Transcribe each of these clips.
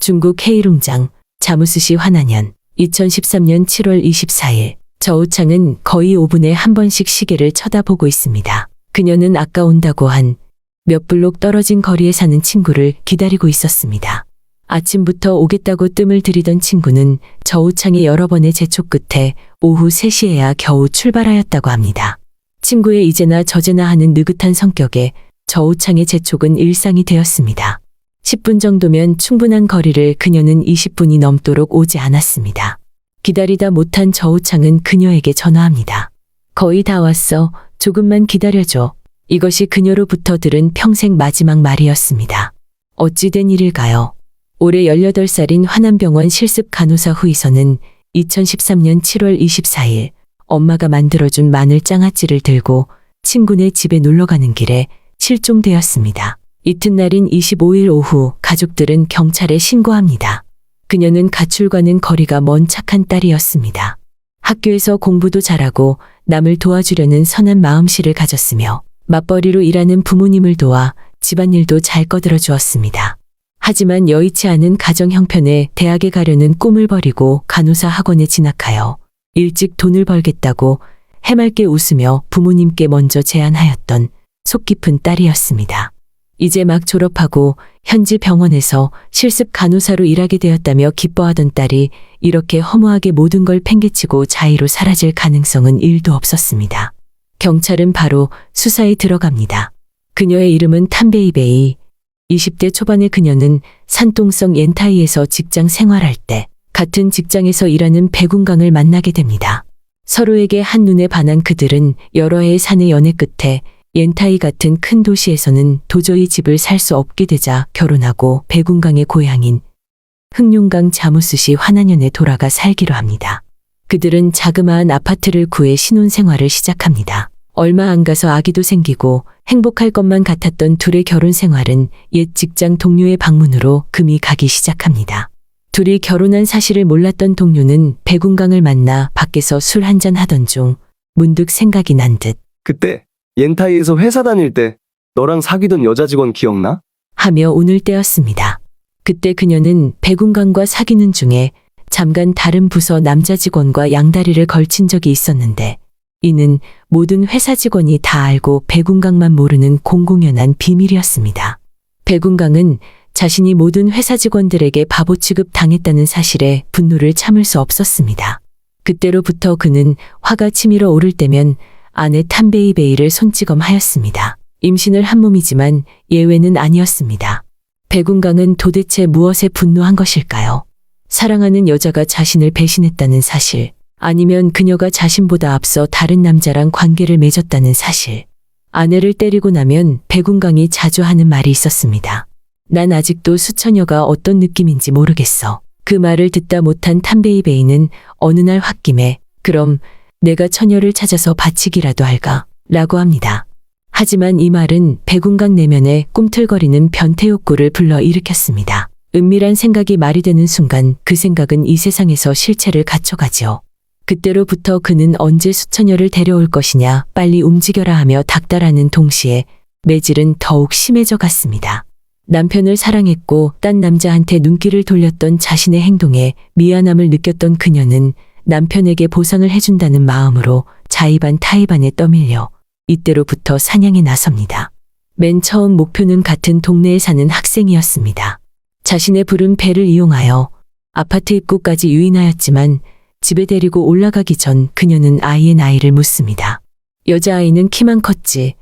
중국 헤이룽장, 자무스시 화난현, 2013년 7월 24일. 저우창은 거의 5분에 한 번씩 시계를 쳐다보고 있습니다. 그녀는 아까 온다고 한 몇 블록 떨어진 거리에 사는 친구를 기다리고 있었습니다. 아침부터 오겠다고 뜸을 들이던 친구는 저우창의 여러 번의 재촉 끝에 오후 3시에야 겨우 출발하였다고 합니다. 친구의 이제나 저제나 하는 느긋한 성격에 저우창의 재촉은 일상이 되었습니다. 10분 정도면 충분한 거리를 그녀는 20분이 넘도록 오지 않았습니다. 기다리다 못한 저우창은 그녀에게 전화합니다. 거의 다 왔어. 조금만 기다려줘. 이것이 그녀로부터 들은 평생 마지막 말이었습니다. 어찌 된 일일까요? 올해 18살인 화남병원 실습 간호사 후이서는 2013년 7월 24일 엄마가 만들어준 마늘 장아찌를 들고 친구네 집에 놀러가는 길에 실종되었습니다. 이튿날인 25일 오후 가족들은 경찰에 신고합니다. 그녀는 가출과는 거리가 먼 착한 딸이었습니다. 학교에서 공부도 잘하고 남을 도와주려는 선한 마음씨를 가졌으며 맞벌이로 일하는 부모님을 도와 집안일도 잘 거들어 주었습니다. 하지만 여의치 않은 가정 형편에 대학에 가려는 꿈을 버리고 간호사 학원에 진학하여 일찍 돈을 벌겠다고 해맑게 웃으며 부모님께 먼저 제안하였던 속 깊은 딸이었습니다. 이제 막 졸업하고 현지 병원에서 실습 간호사로 일하게 되었다며 기뻐하던 딸이 이렇게 허무하게 모든 걸 팽개치고 자의로 사라질 가능성은 1도 없었습니다. 경찰은 바로 수사에 들어갑니다. 그녀의 이름은 탐베이베이. 20대 초반의 그녀는 산동성 옌타이에서 직장 생활할 때 같은 직장에서 일하는 백운강을 만나게 됩니다. 서로에게 한눈에 반한 그들은 여러 해의 사내 연애 끝에 옌타이 같은 큰 도시에서는 도저히 집을 살 수 없게 되자 결혼하고 백운강의 고향인 흑룡강 자무스시 화난현에 돌아가 살기로 합니다. 그들은 자그마한 아파트를 구해 신혼생활을 시작합니다. 얼마 안 가서 아기도 생기고 행복할 것만 같았던 둘의 결혼 생활은 옛 직장 동료의 방문으로 금이 가기 시작합니다. 둘이 결혼한 사실을 몰랐던 동료는 백운강을 만나 밖에서 술 한잔 하던 중 문득 생각이 난 듯 그때 옌타이에서 회사 다닐 때 너랑 사귀던 여자 직원 기억나? 하며 운을 떼었습니다. 그때 그녀는 백운강과 사귀는 중에 잠깐 다른 부서 남자 직원과 양다리를 걸친 적이 있었는데 이는 모든 회사 직원이 다 알고 백운강만 모르는 공공연한 비밀이었습니다. 백운강은 자신이 모든 회사 직원들에게 바보 취급 당했다는 사실에 분노를 참을 수 없었습니다. 그때로부터 그는 화가 치밀어 오를 때면 아내 탐베이베이를 손찌검하였습니다. 임신을 한 몸이지만 예외는 아니었습니다. 백운강은 도대체 무엇에 분노한 것일까요? 사랑하는 여자가 자신을 배신했다는 사실, 아니면 그녀가 자신보다 앞서 다른 남자랑 관계를 맺었다는 사실. 아내를 때리고 나면 백운강이 자주 하는 말이 있었습니다. 난 아직도 수처녀가 어떤 느낌인지 모르겠어. 그 말을 듣다 못한 탐베이베이는 어느 날 홧김에 그럼 내가 처녀를 찾아서 바치기라도 할까? 라고 합니다. 하지만 이 말은 백운강 내면에 꿈틀거리는 변태 욕구를 불러일으켰습니다. 은밀한 생각이 말이 되는 순간 그 생각은 이 세상에서 실체를 갖춰가지요. 그때로부터 그는 언제 수처녀를 데려올 것이냐 빨리 움직여라 하며 닥달하는 동시에 매질은 더욱 심해져 갔습니다. 남편을 사랑했고 딴 남자한테 눈길을 돌렸던 자신의 행동에 미안함을 느꼈던 그녀는 남편에게 보상을 해준다는 마음으로 자의반 타의반에 떠밀려 이때로부터 사냥에 나섭니다. 맨 처음 목표는 같은 동네에 사는 학생이었습니다. 자신의 부른 배를 이용하여 아파트 입구까지 유인하였지만 집에 데리고 올라가기 전 그녀는 아이의 나이를 묻습니다. 여자아이는 키만 컸지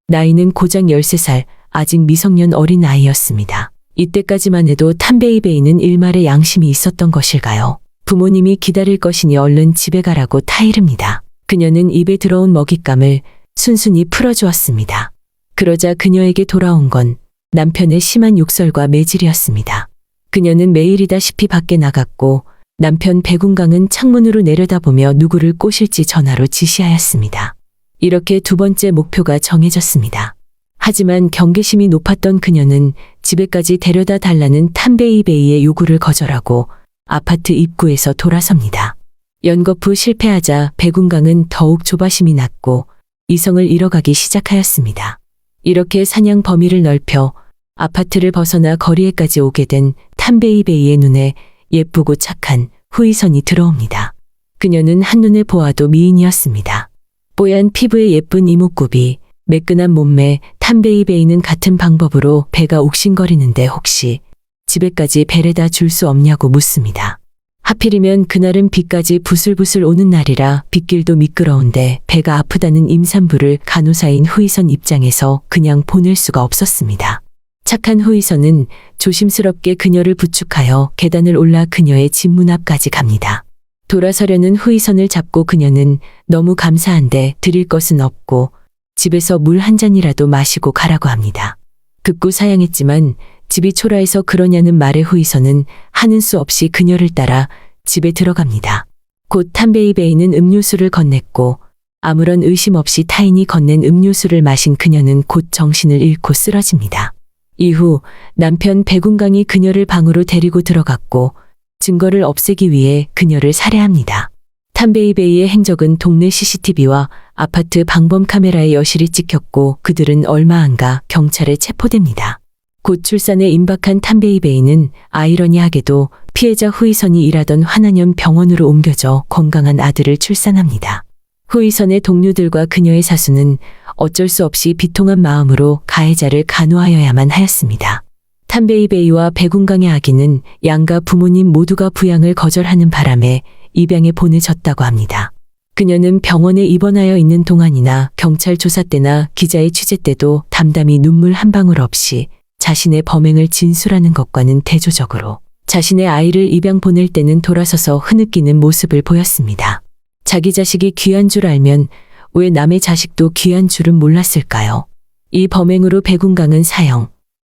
나이는 고작 13살 아직 미성년 어린 아이였습니다. 이때까지만 해도 탐베이베이는 일말의 양심이 있었던 것일까요? 부모님이 기다릴 것이니 얼른 집에 가라고 타이릅니다. 그녀는 입에 들어온 먹잇감을 순순히 풀어주었습니다. 그러자 그녀에게 돌아온 건 남편의 심한 욕설과 매질이었습니다. 그녀는 매일이다시피 밖에 나갔고 남편 백운강은 창문으로 내려다보며 누구를 꼬실지 전화로 지시하였습니다. 이렇게 두 번째 목표가 정해졌습니다. 하지만 경계심이 높았던 그녀는 집에까지 데려다 달라는 탐베이베이의 요구를 거절하고 아파트 입구에서 돌아섭니다. 연거푸 실패하자 백운강은 더욱 조바심이 났고 이성을 잃어가기 시작하였습니다. 이렇게 사냥 범위를 넓혀 아파트를 벗어나 거리에까지 오게 된 탐베이베이의 눈에 예쁘고 착한 후이선이 들어옵니다. 그녀는 한눈에 보아도 미인이었습니다. 뽀얀 피부에 예쁜 이목구비, 매끈한 몸매, 탐베이베이는 같은 방법으로 배가 옥신거리는데 혹시 집에까지 배려다 줄 수 없냐고 묻습니다. 하필이면 그날은 비까지 부슬부슬 오는 날이라 빗길도 미끄러운데 배가 아프다는 임산부를 간호사인 후이선 입장에서 그냥 보낼 수가 없었습니다. 착한 후이선은 조심스럽게 그녀를 부축하여 계단을 올라 그녀의 집 문 앞까지 갑니다. 돌아서려는 후이선을 잡고 그녀는 너무 감사한데 드릴 것은 없고 집에서 물 한 잔이라도 마시고 가라고 합니다. 극구 사양했지만 집이 초라해서 그러냐는 말에 후이선은 하는 수 없이 그녀를 따라 집에 들어갑니다. 곧 탐베이베이는 음료수를 건넸고 아무런 의심 없이 타인이 건넨 음료수를 마신 그녀는 곧 정신을 잃고 쓰러집니다. 이후 남편 백운강이 그녀를 방으로 데리고 들어갔고 증거를 없애기 위해 그녀를 살해합니다. 탐베이베이의 행적은 동네 CCTV와 아파트 방범 카메라에 여실히 찍혔고 그들은 얼마 안 가 경찰에 체포됩니다. 곧 출산에 임박한 탐베이베이는 아이러니하게도 피해자 후이선이 일하던 환한연 병원으로 옮겨져 건강한 아들을 출산합니다. 후이선의 동료들과 그녀의 사수는 어쩔 수 없이 비통한 마음으로 가해자를 간호하여야만 하였습니다. 탐베이베이와 백운강의 아기는 양가 부모님 모두가 부양을 거절하는 바람에 입양에 보내졌다고 합니다. 그녀는 병원에 입원하여 있는 동안이나 경찰 조사 때나 기자의 취재 때도 담담히 눈물 한 방울 없이 자신의 범행을 진술하는 것과는 대조적으로 자신의 아이를 입양 보낼 때는 돌아서서 흐느끼는 모습을 보였습니다. 자기 자식이 귀한 줄 알면 왜 남의 자식도 귀한 줄은 몰랐을까요? 이 범행으로 백운강은 사형,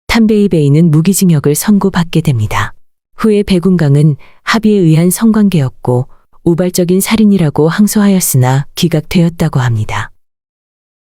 탐베이베이는 무기징역을 선고받게 됩니다. 후에 백운강은 합의에 의한 성관계였고 우발적인 살인이라고 항소하였으나 기각되었다고 합니다.